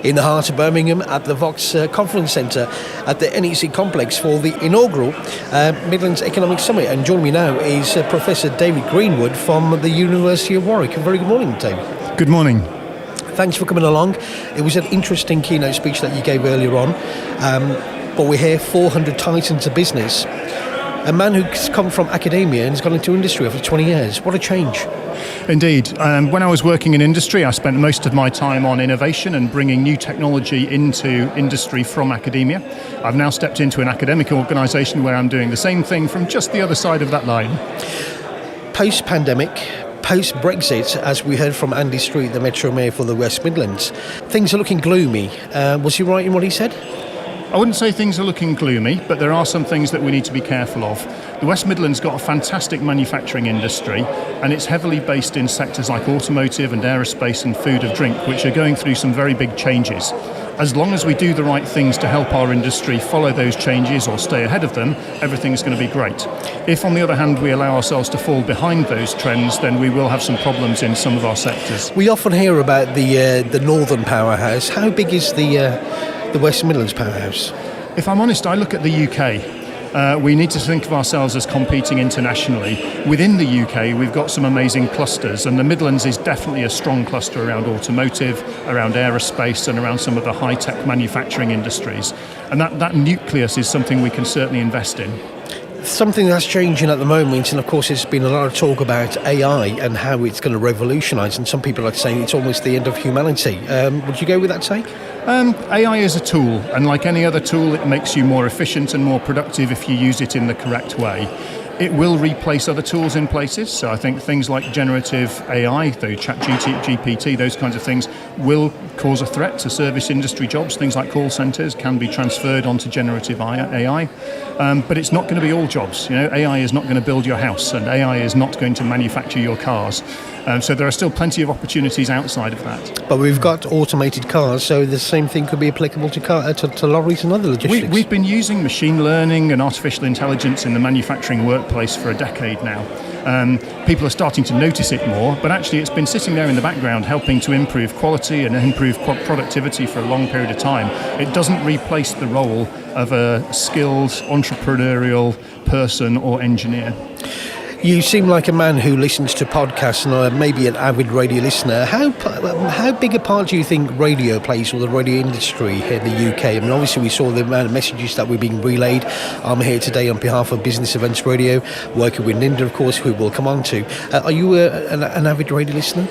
in the heart of Birmingham at the Vox Conference Centre at the NEC Complex for the inaugural Midlands Economic Summit. And joining me now is Professor David Greenwood from the University of Warwick. A very good morning, David. Good morning. Thanks for coming along. It was an interesting keynote speech that you gave earlier on. But we're here, 400 titans of business. A man who's come from academia and has gone into industry after 20 years. What a change. Indeed. When I was working in industry, I spent most of my time on innovation and bringing new technology into industry from academia. I've now stepped into an academic organisation where I'm doing the same thing from just the other side of that line. Post-pandemic, post-Brexit, as we heard from Andy Street, the Metro Mayor for the West Midlands, things are looking gloomy. Was he right in what he said? I wouldn't say things are looking gloomy, but there are some things that we need to be careful of. The West Midlands got a fantastic manufacturing industry, and it's heavily based in sectors like automotive and aerospace and food and drink, which are going through some very big changes. As long as we do the right things to help our industry follow those changes or stay ahead of them, everything's going to be great. If, on the other hand, we allow ourselves to fall behind those trends, then we will have some problems in some of our sectors. We often hear about the Northern powerhouse. How big is the West Midlands powerhouse? If I'm honest, I look at the UK. We need to think of ourselves as competing internationally. Within the UK, we've got some amazing clusters, and the Midlands is definitely a strong cluster around automotive, around aerospace, and around some of the high-tech manufacturing industries. And that nucleus is something we can certainly invest in. Something that's changing at the moment, and of course there's been a lot of talk about AI and how it's going to revolutionise, and some people are saying it's almost the end of humanity. Would you go with that take? AI is a tool, and like any other tool, it makes you more efficient and more productive if you use it in the correct way. It will replace other tools in places, so I think things like generative AI, though ChatGPT, those kinds of things, will cause a threat to service industry jobs. Things like call centres can be transferred onto generative AI, but it's not going to be all jobs. AI is not going to build your house, and AI is not going to manufacture your cars. So there are still plenty of opportunities outside of that. But we've got automated cars, so the same thing could be applicable to lorries and other logistics. We've been using machine learning and artificial intelligence in the manufacturing workplace for a decade now. People are starting to notice it more, but actually it's been sitting there in the background helping to improve quality and improve productivity for a long period of time. It doesn't replace the role of a skilled entrepreneurial person or engineer. You seem like a man who listens to podcasts and maybe an avid radio listener. How big a part do you think radio plays, or the radio industry here in the UK? I mean, obviously we saw the amount of messages that were being relayed. I'm here today on behalf of Business Events Radio, working with Linda, of course, who we'll come on to. Are you an avid radio listener?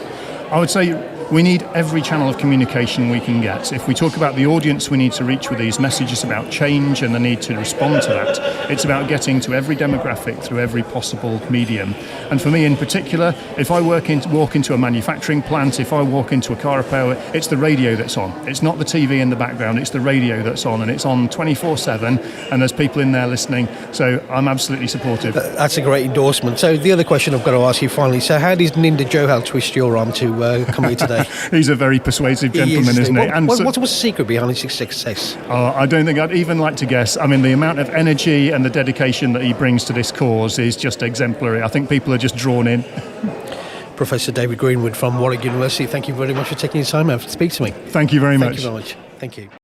I would say we need every channel of communication we can get. If we talk about the audience we need to reach with these messages about change and the need to respond to that, it's about getting to every demographic through every possible medium. And for me in particular, if I walk into a manufacturing plant, if I walk into a car repair, it's the radio that's on. It's not the TV in the background, it's the radio that's on, and it's on 24/7, and there's people in there listening. So I'm absolutely supportive. That's a great endorsement. So the other question I've got to ask you finally, so how did Ninda Johal twist your arm to come here today? He's a very persuasive gentleman, isn't he? What's the secret behind his success? I don't think I'd even like to guess. I mean, the amount of energy and the dedication that he brings to this cause is just exemplary. I think people are just drawn in. Professor David Greenwood from Warwick University, thank you very much for taking your time out to speak to me. Thank you very much. Thank you very much. Thank you.